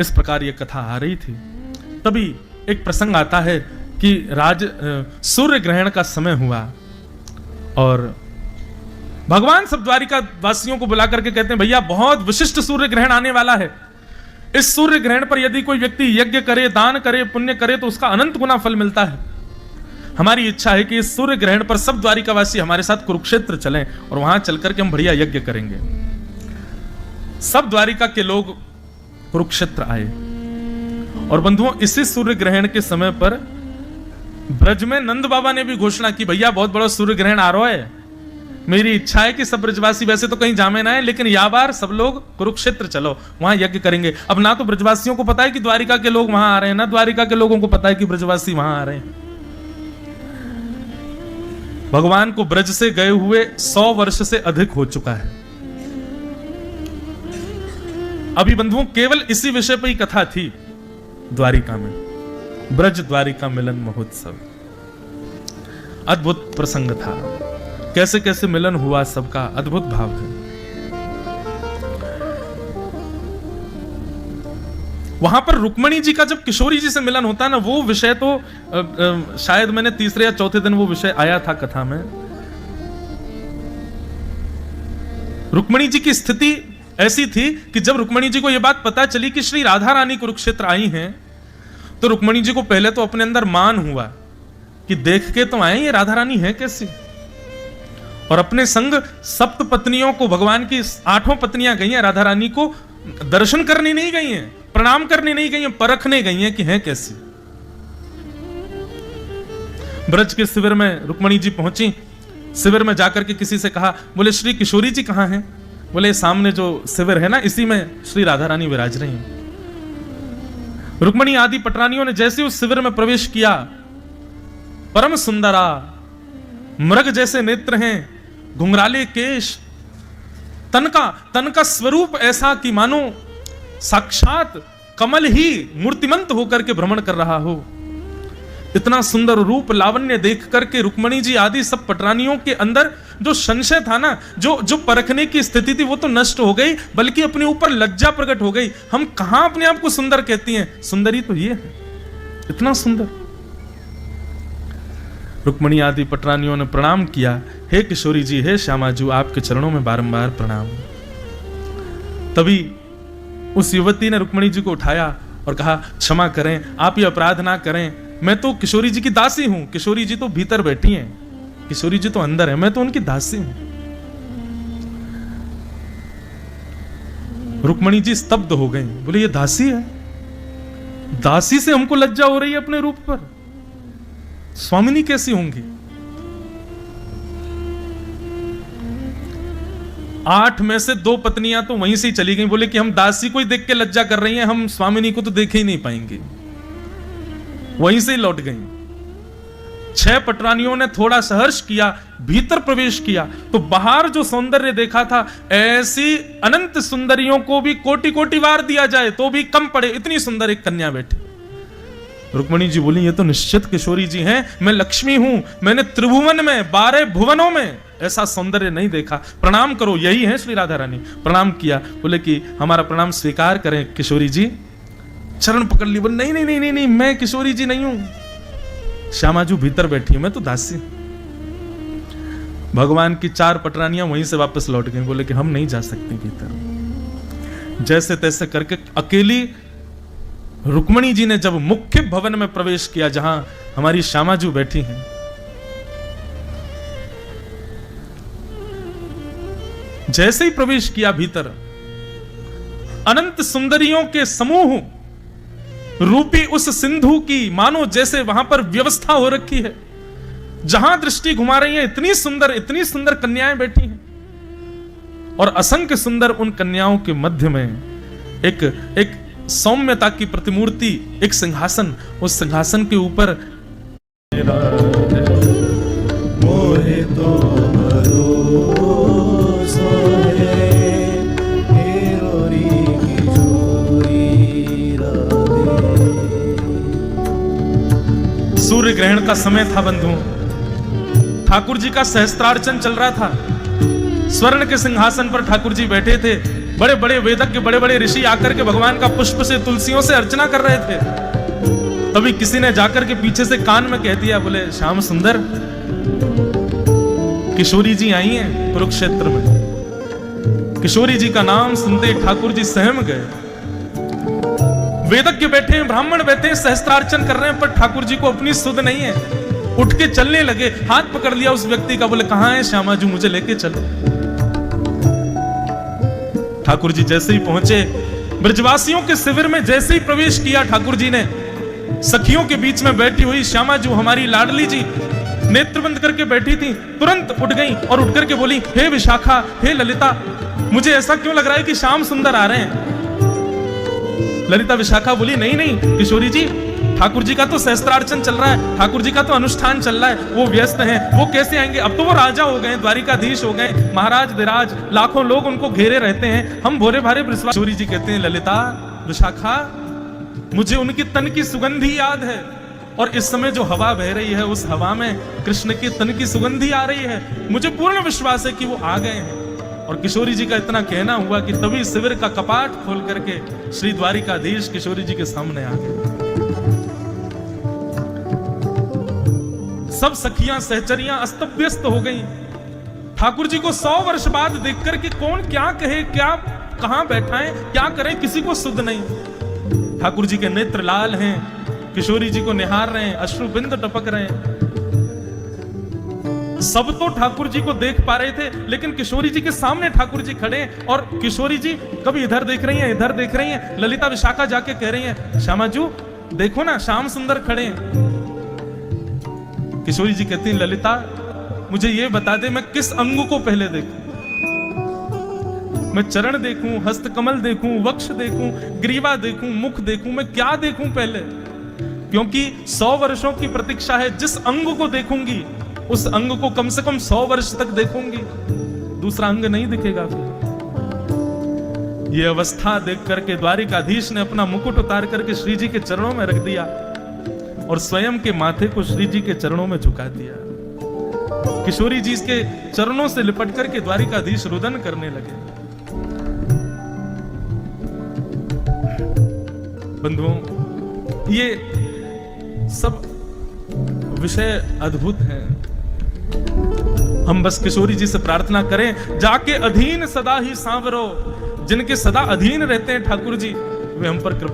इस प्रकार ये कथा आ रही थी। तभी एक प्रसंग आता है कि सूर्य ग्रहण का समय हुआ और भगवान सब द्वारिका वासियों को बुला करके कहते हैं, भैया बहुत विशिष्ट सूर्य ग्रहण आने वाला है। इस सूर्य ग्रहण पर यदि कोई व्यक्ति यज्ञ करे, दान करे, पुण्य करे तो उसका अनंत गुना फल मिलता है। हमारी इच्छा है कि इस सूर्य ग्रहण पर सब द्वारिकावासी हमारे साथ कुरुक्षेत्र चलें और वहां चल करके हम बढ़िया यज्ञ करेंगे। सब द्वारिका के लोग कुरुक्षेत्र आए और बंधुओं इसी सूर्य ग्रहण के समय पर ब्रज में नंद बाबा ने भी घोषणा की, भैया बहुत बड़ा सूर्य ग्रहण आ रहा है, मेरी इच्छा है कि सब ब्रजवासी, वैसे तो कहीं जामे ना है, लेकिन यह बार सब लोग कुरुक्षेत्र चलो, वहां यज्ञ करेंगे। अब ना तो ब्रजवासियों को पता है कि द्वारिका के लोग वहां आ रहे हैं, ना द्वारिका के लोगों को पता है कि ब्रजवासी वहां आ रहे हैं। भगवान को ब्रज से गए हुए 100 वर्ष से अधिक हो चुका है। अभी बंधुओं केवल इसी विषय पर ही कथा थी द्वारिका में, ब्रज द्वारिका मिलन महोत्सव। अद्भुत प्रसंग था, कैसे कैसे मिलन हुआ, सबका अद्भुत भाव है। वहां पर रुक्मणी जी का जब किशोरी जी से मिलन होता है ना, वो विषय तो शायद मैंने तीसरे या चौथे दिन वो विषय आया था कथा में। रुक्मणी जी की स्थिति ऐसी थी कि जब रुक्मणी जी को यह बात पता चली कि श्री राधा रानी कुरुक्षेत्र आई हैं, तो रुक्मणी जी को पहले तो अपने अंदर मान हुआ कि देख के तो आए ये राधा रानी है कैसी, और अपने संग सप्त पत्नियों को, भगवान की 8 पत्नियां गई हैं, राधा रानी को दर्शन करने नहीं गई हैं, प्रणाम करने नहीं गई हैं, परखने गई हैं कि हैं कैसी। ब्रज के शिविर में रुक्मणी जी पहुंची, शिविर में जाकर के किसी से कहा, बोले श्री किशोरी जी कहां हैं? बोले सामने जो शिविर है ना, इसी में श्री राधा रानी विराज रही हैं। रुक्मणी आदि पटरानियों ने जैसे उस शिविर में प्रवेश किया, परम सुंदरा, मृग जैसे नेत्र हैं, घुंघराले केश, तन का स्वरूप ऐसा कि मानो साक्षात कमल ही मूर्तिमंत होकर के भ्रमण कर रहा हो। इतना सुंदर रूप लावण्य देख करके रुक्मणी जी आदि सब पटरानियों के अंदर जो संशय था ना, जो परखने की स्थिति थी, वो तो नष्ट हो गई, बल्कि अपने ऊपर लज्जा प्रकट हो गई। हम कहां अपने आप को सुंदर कहती हैं, सुंदरी तो ये है, इतना सुंदर। रुक्मणी आदि पटरानियों ने प्रणाम किया, हे किशोरी जी, हे श्यामाजू, आपके चरणों में बारंबार प्रणाम। तभी उस युवती ने रुक्मणी जी को उठाया और कहा, क्षमा करें, आप ये अपराध ना करें, मैं तो किशोरी जी की दासी हूं। किशोरी जी तो भीतर बैठी हैं, किशोरी जी तो अंदर है, मैं तो उनकी दासी हूं। रुक्मणी जी स्तब्ध हो गई, बोले ये दासी है, दासी से हमको लज्जा हो रही है अपने रूप पर, स्वामिनी कैसी होंगी? 8 में से 2 पत्नियां तो वहीं से ही चली गई, बोले कि हम दासी को ही देख के लज्जा कर रही हैं, हम स्वामिनी को तो देख ही नहीं पाएंगे, वहीं से ही लौट गई। 6 पटरानियों ने थोड़ा सहर्ष किया, भीतर प्रवेश किया तो बाहर जो सौंदर्य देखा था, ऐसी अनंत सुंदरियों को भी कोटि कोटि वार दिया जाए तो भी कम पड़े, इतनी सुंदर एक कन्या बैठी। रुक्मणी जी बोली, ये तो निश्चित किशोरी जी हैं, मैं लक्ष्मी हूं, मैंने त्रिभुवन में 12 भुवनों में ऐसा सौंदर्य नहीं देखा, प्रणाम करो, यही है श्री राधा रानी। प्रणाम किया, बोले कि हमारा प्रणाम स्वीकार करें किशोरी जी। चरण पकड़ ली, बोले नहीं नहीं नहीं नहीं नहीं, मैं किशोरी जी नहीं हूं, श्यामाजू भीतर बैठी हूं, मैं तो दासी। भगवान की 4 पटरानियां वहीं से वापस लौट गई, बोले कि हम नहीं जा सकते भीतर। जैसे तैसे करके अकेली रुक्मणी जी ने जब मुख्य भवन में प्रवेश किया, जहां हमारी श्यामाजू बैठी हैं, जैसे ही प्रवेश किया भीतर, अनंत सुंदरियों के समूह रूपी उस सिंधु की मानो जैसे वहां पर व्यवस्था हो रखी है, जहां दृष्टि घुमा रही है इतनी सुंदर कन्याएं बैठी हैं, और असंख्य सुंदर उन कन्याओं के मध्य में एक सौम्यता की प्रतिमूर्ति, एक सिंहासन, उस सिंहासन के ऊपर सूर्य ग्रहण का समय था बंधुओं, ठाकुर जी का सहस्त्रार्चन चल रहा था, स्वर्ण के सिंहासन पर ठाकुर जी बैठे थे, बड़े बड़े वेदज्ञ, बड़े बड़े ऋषि आकर के भगवान का पुष्प से, तुलसियों से अर्चना कर रहे थे। तभी किसी ने जाकर के पीछे से कान में कह दिया, बोले श्याम सुंदर, किशोरी जी आई हैं कुरुक्षेत्र में। किशोरी जी का नाम सुनते ठाकुर जी सहम गए। वेदज्ञ बैठे हैं, ब्राह्मण बैठे हैं, सहस्त्रार्चन कर रहे हैं, पर ठाकुर जी को अपनी सुध नहीं है। उठ के चलने लगे, हाथ पकड़ लिया उस व्यक्ति का, बोले कहां है श्यामा जी, मुझे लेके चलो। ठाकुर जी जैसे ही पहुंचे, ब्रजवासियों के शिविर में जैसे ही प्रवेश किया ठाकुर जी ने, सखियों के बीच में बैठी हुई श्यामा जी, हमारी लाडली जी, नेत्र बंद करके बैठी थी, तुरंत उठ गई और उठ करके बोली, हे विशाखा, हे ललिता, मुझे ऐसा क्यों लग रहा है कि श्याम सुंदर आ रहे हैं। ललिता विशाखा बोली, नहीं नहीं किशोरी जी, ठाकुर जी का तो सहस्त्रार्चन चल रहा है, ठाकुर जी का तो अनुष्ठान चल रहा है, वो व्यस्त हैं, वो कैसे आएंगे, अब तो वो राजा हो गए, द्वारिकाधीश हो गए, महाराज विराज, लाखों लोग उनको घेरे रहते हैं, हम भोरे भारे। किशोरी जी कहते हैं, ललिता विशाखा, मुझे उनकी तन की सुगंधी याद है, और इस समय जो हवा बह रही है, उस हवा में कृष्ण की तन की सुगंधी आ रही है, मुझे पूर्ण विश्वास है कि वो आ गए हैं। और किशोरी जी का इतना कहना हुआ कि तभी शिविर का कपाट खोल करके श्री द्वारिकाधीश किशोरी जी के सामने आ गए। सब सखियां सहचरियां अस्तव्यस्त हो गई। ठाकुर जी को 100 वर्ष बाद देखकर कि कौन क्या कहे, क्या कहां बैठाएं, क्या करें, किसी को सुध नहीं। ठाकुर जी के नेत्र लाल हैं, किशोरी जी को निहार रहे हैं, अश्रु बिंद टपक रहे हैं। सब तो ठाकुर जी को देख पा रहे थे, लेकिन किशोरी जी के सामने ठाकुर जी खड़े हैं, और किशोरी जी कभी इधर देख रही हैं, इधर देख रही हैं। ललिता विशाखा जाके कह रही हैं, श्यामाजू देखो ना, श्याम सुंदर खड़े हैं। किशोरी जी कहती हैं, ललिता मुझे ये बता दे, मैं किस अंग को पहले देखूं? मैं चरण देखूं, हस्तकमल देखूं, वक्ष देखूं, ग्रीवा देखूं, मुख देखूं, मैं क्या देखूं पहले? क्योंकि 100 वर्षों की प्रतीक्षा है, जिस अंग को देखूंगी उस अंग को कम से कम 100 वर्ष तक देखूंगी, दूसरा अंग नहीं दिखेगा फिर। ये अवस्था देख करके द्वारिकाधीश ने अपना मुकुट उतार करके श्री जी के चरणों में रख दिया और स्वयं के माथे को श्री जी के चरणों में झुका दिया। किशोरी जी के चरणों से लिपट करके द्वारिकाधीश रुदन करने लगे। बंधुओं, ये सब विषय अद्भुत हैं। हम बस किशोरी जी से प्रार्थना करें, जाके अधीन सदा ही सांवरो, जिनके सदा अधीन रहते हैं ठाकुर जी, वे हम पर कृपा